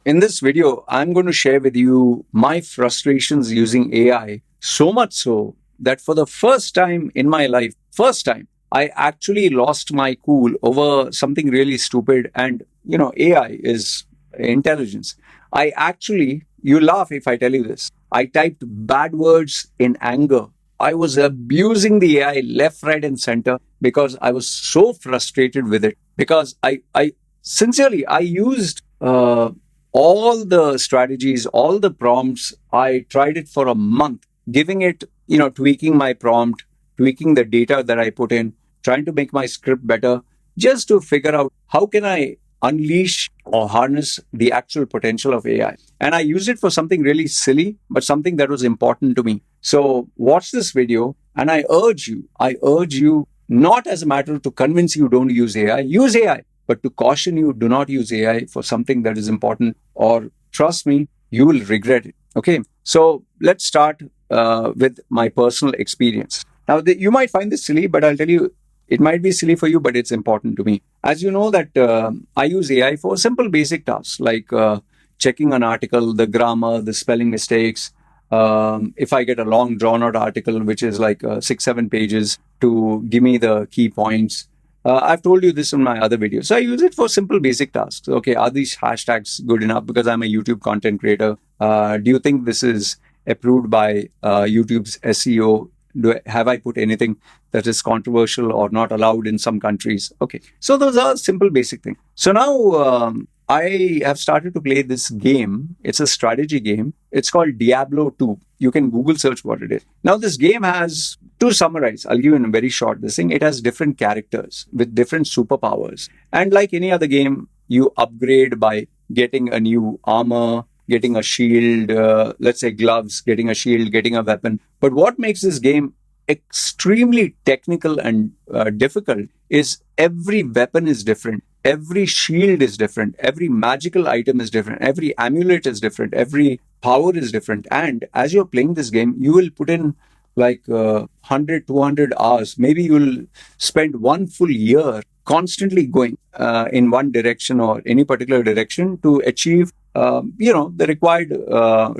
In this video, I'm going to share with you my frustrations using AI, so much so that for the first time in my life, I actually lost my cool over something really stupid. And, AI is intelligence. You laugh if I tell you this. I typed bad words in anger. I was abusing the AI left, right, and center because I was so frustrated with it. Because I sincerely, I used all the strategies, all the prompts. I tried it for a month, giving it, tweaking my prompt, tweaking the data that I put in, trying to make my script better, just to figure out how can I unleash or harness the actual potential of AI. And I used it for something really silly, but something that was important to me. So watch this video, and I urge you, not as a matter to convince you don't use AI, but to caution you, do not use AI for something that is important, or trust me, you will regret it. Okay, so let's start with my personal experience. Now, you might find this silly, but I'll tell you, it might be silly for you, but it's important to me. As you know that I use AI for simple basic tasks like checking an article, the grammar, the spelling mistakes. If I get a long drawn out article, which is like 6-7 pages, to give me the key points. I've told you this in my other videos. So I use it for simple basic tasks. Okay, are these hashtags good enough? Because I'm a YouTube content creator. Do you think this is approved by YouTube's SEO? Have I put anything that is controversial or not allowed in some countries? Okay, so those are simple basic things. So now I have started to play this game. It's a strategy game. It's called Diablo 2. You can Google search what it is. Now this game has, to summarize, I'll give you in a very short this thing. It has different characters with different superpowers. And like any other game, you upgrade by getting a new armor, getting a shield, let's say gloves, getting a shield, getting a weapon. But what makes this game extremely technical and difficult is every weapon is different. Every shield is different. Every magical item is different. Every amulet is different. Every power is different. And as you're playing this game, you will put in like 100, 200 hours. Maybe you'll spend one full year constantly going in one direction or any particular direction to achieve the required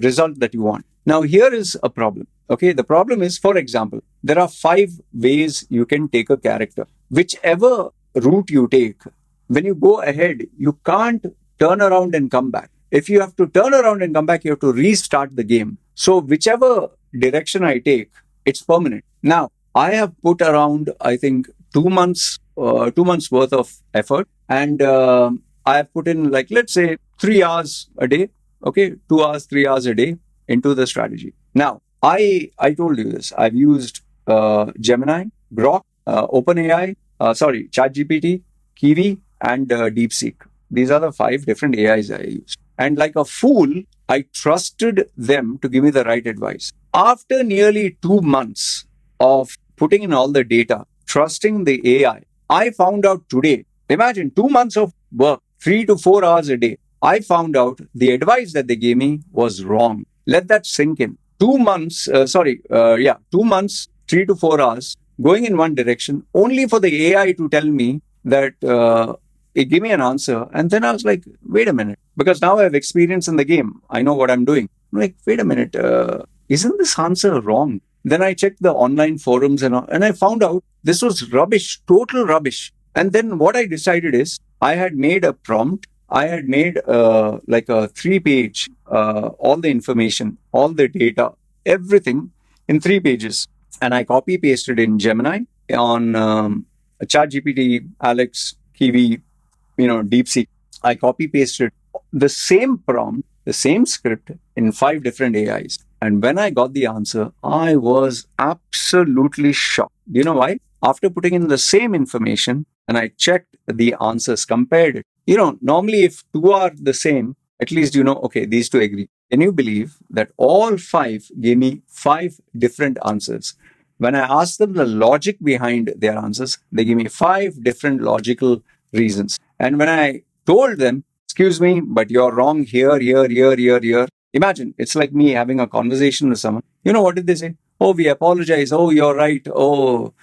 result that you want. Now, here is a problem. Okay, the problem is, for example, there are 5 ways you can take a character. Whichever route you take, when you go ahead, you can't turn around and come back. If you have to turn around and come back, you have to restart the game. So whichever direction I take, it's permanent. Now, I have put around, I think, 2 months worth of effort, and I have put in, like, let's say 3 hours a day. Okay, 2 hours, 3 hours a day into the strategy. Now, I told you this. I've used Gemini, Grok, OpenAI, ChatGPT, Kiwi, and DeepSeek. These are the 5 different AIs I used. And like a fool, I trusted them to give me the right advice. After nearly 2 months of putting in all the data, trusting the AI, I found out today, imagine 2 months of work, 3 to 4 hours a day. I found out the advice that they gave me was wrong. Let that sink in. 2 months, 2 months, 3 to 4 hours, going in one direction, only for the AI to tell me that it gave me an answer. And then I was like, wait a minute, because now I have experience in the game. I know what I'm doing. I'm like, wait a minute, isn't this answer wrong? Then I checked the online forums and I found out this was rubbish, total rubbish. And then what I decided is, I had made a prompt. I had made like a 3-page, all the information, all the data, everything in 3 pages. And I copy pasted in Gemini, on ChatGPT, Alex, Kiwi, DeepSeek. I copy pasted the same prompt, the same script in 5 different AIs. And when I got the answer, I was absolutely shocked. Do you know why? After putting in the same information and I checked the answers, compared it. Normally if 2 are the same, at least okay, these 2 agree. Can you believe that all 5 gave me 5 different answers? When I asked them the logic behind their answers, they gave me 5 different logical reasons. And when I told them, excuse me, but you're wrong here, here. Imagine, it's like me having a conversation with someone. You know, what did they say? Oh, we apologize. Oh, you're right. Oh,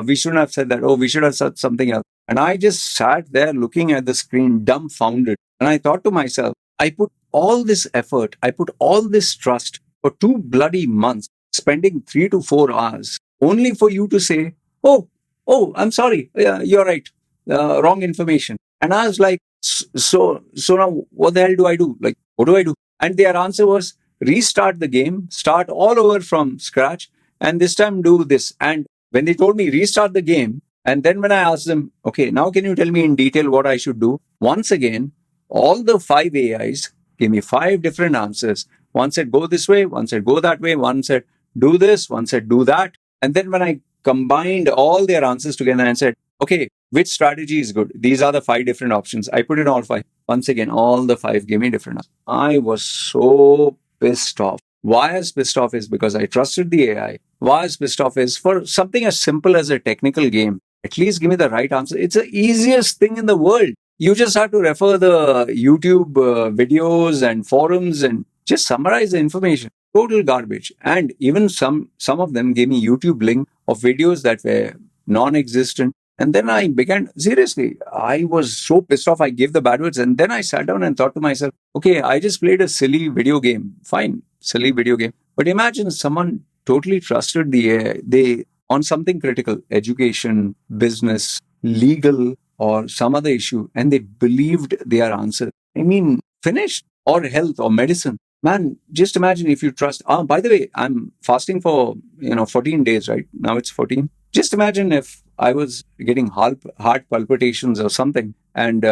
we shouldn't have said that. Oh, we should have said something else. And I just sat there looking at the screen, dumbfounded. And I thought to myself, I put all this effort, I put all this trust for 2 bloody months, spending 3 to 4 hours, only for you to say, "Oh, oh, I'm sorry, yeah, you're right, wrong information." And I was like, so now what the hell do I do? Like, what do I do?" And their answer was, "Restart the game, start all over from scratch, and this time do this." And when they told me restart the game, and then when I asked them, "Okay, now can you tell me in detail what I should do?" Once again, all the five AIs gave me five different answers. One said go this way, one said go that way, one said do this, one said do that. And then when I combined all their answers together and said, okay, which strategy is good? These are the five different options. I put in all five. Once again, all the five gave me different answers. I was so pissed off. Why I was pissed off is because I trusted the AI. Why I was pissed off is for something as simple as a technical game. At least give me the right answer. It's the easiest thing in the world. You just have to refer the YouTube videos and forums and just summarize the information. Total garbage. And even some of them gave me YouTube link of videos that were non-existent. And then I began, seriously, I was so pissed off. I gave the bad words. And then I sat down and thought to myself, okay, I just played a silly video game. Fine, silly video game. But imagine someone totally trusted the AI. They on something critical, education, business, legal, or some other issue, and they believed their answer. I mean, finished. Or health or medicine. Man, just imagine if you trust. By the way, I'm fasting for 14 days, right? Now it's 14. Just imagine if I was getting heart palpitations or something, and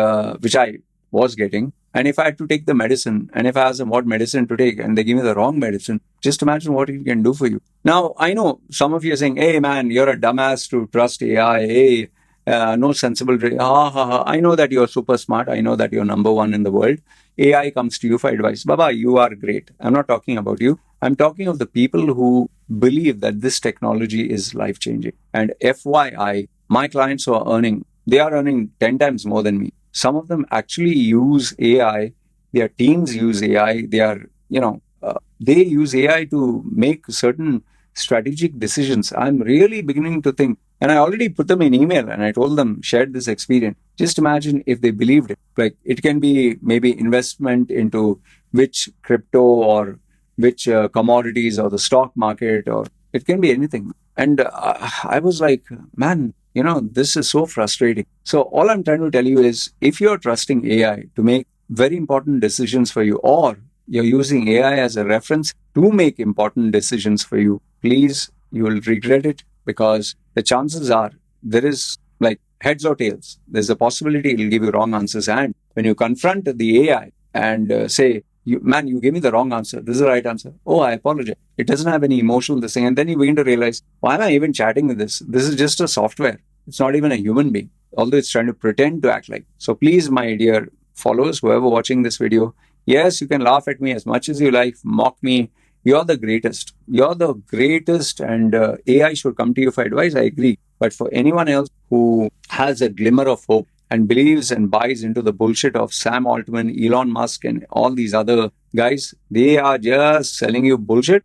which I was getting, and if I had to take the medicine, and if I asked them what medicine to take, and they give me the wrong medicine, just imagine what it can do for you. Now, I know some of you are saying, "Hey, man, you're a dumbass to trust AI. Hey, no sensible. Ha ha ha. I know that you're super smart. I know that you're number one in the world. AI comes to you for advice. Baba, you are great. I'm not talking about you. I'm talking of the people who believe that this technology is life changing. And FYI, my clients who are earning, they are earning 10 times more than me. Some of them actually use AI. Their teams use AI. They use AI to make certain strategic decisions. I'm really beginning to think, and I already put them in email and I told them, shared this experience. Just imagine if they believed it. Like it can be maybe investment into which crypto or which commodities or the stock market, or it can be anything. And I was like, man, this is so frustrating. So all I'm trying to tell you is if you're trusting AI to make very important decisions for you, or you're using AI as a reference to make important decisions for you, please, you will regret it, because the chances are there is like heads or tails. There's a possibility it'll give you wrong answers. And when you confront the AI and say, you gave me the wrong answer. This is the right answer. Oh, I apologize. It doesn't have any emotional this thing. And then you begin to realize, why am I even chatting with this? This is just a software. It's not even a human being, although it's trying to pretend to act like. So please, my dear followers, whoever watching this video, yes, you can laugh at me as much as you like, mock me. You're the greatest. You're the greatest, and AI should come to you for advice. I agree. But for anyone else who has a glimmer of hope and believes and buys into the bullshit of Sam Altman, Elon Musk, and all these other guys, they are just selling you bullshit.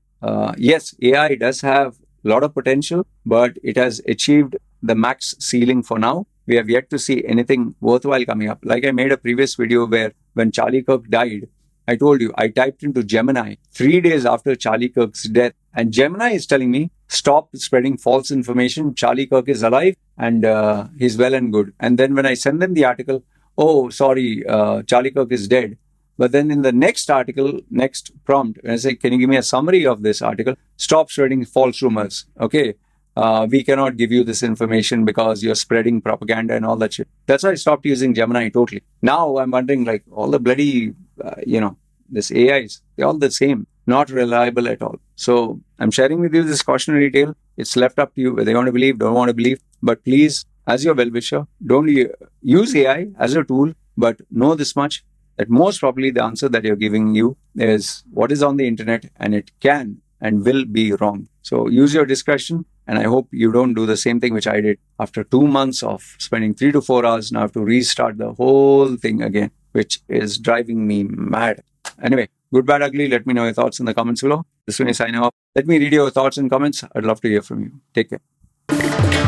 Yes, AI does have a lot of potential, but it has achieved the max ceiling for now. We have yet to see anything worthwhile coming up. Like I made a previous video where when Charlie Kirk died, I told you, I typed into Gemini 3 days after Charlie Kirk's death, and Gemini is telling me, stop spreading false information. Charlie Kirk is alive and he's well and good. And then when I send them the article, oh, sorry, Charlie Kirk is dead. But then in the next article, next prompt, when I say, can you give me a summary of this article? Stop spreading false rumors. Okay. We cannot give you this information because you're spreading propaganda and all that shit. That's why I stopped using Gemini totally. Now I'm wondering, like, all the bloody, this AIs, they're all the same, not reliable at all. So I'm sharing with you this cautionary tale. It's left up to you whether you want to believe, don't want to believe. But please, as your well-wisher, don't use AI as a tool, but know this much, that most probably the answer that you're giving you is what is on the internet, and it can and will be wrong. So use your discretion. And I hope you don't do the same thing which I did. After 2 months of spending 3 to 4 hours, now I have to restart the whole thing again, which is driving me mad. Anyway, good, bad, ugly. Let me know your thoughts in the comments below. This is when I sign off. Let me read your thoughts and comments. I'd love to hear from you. Take care.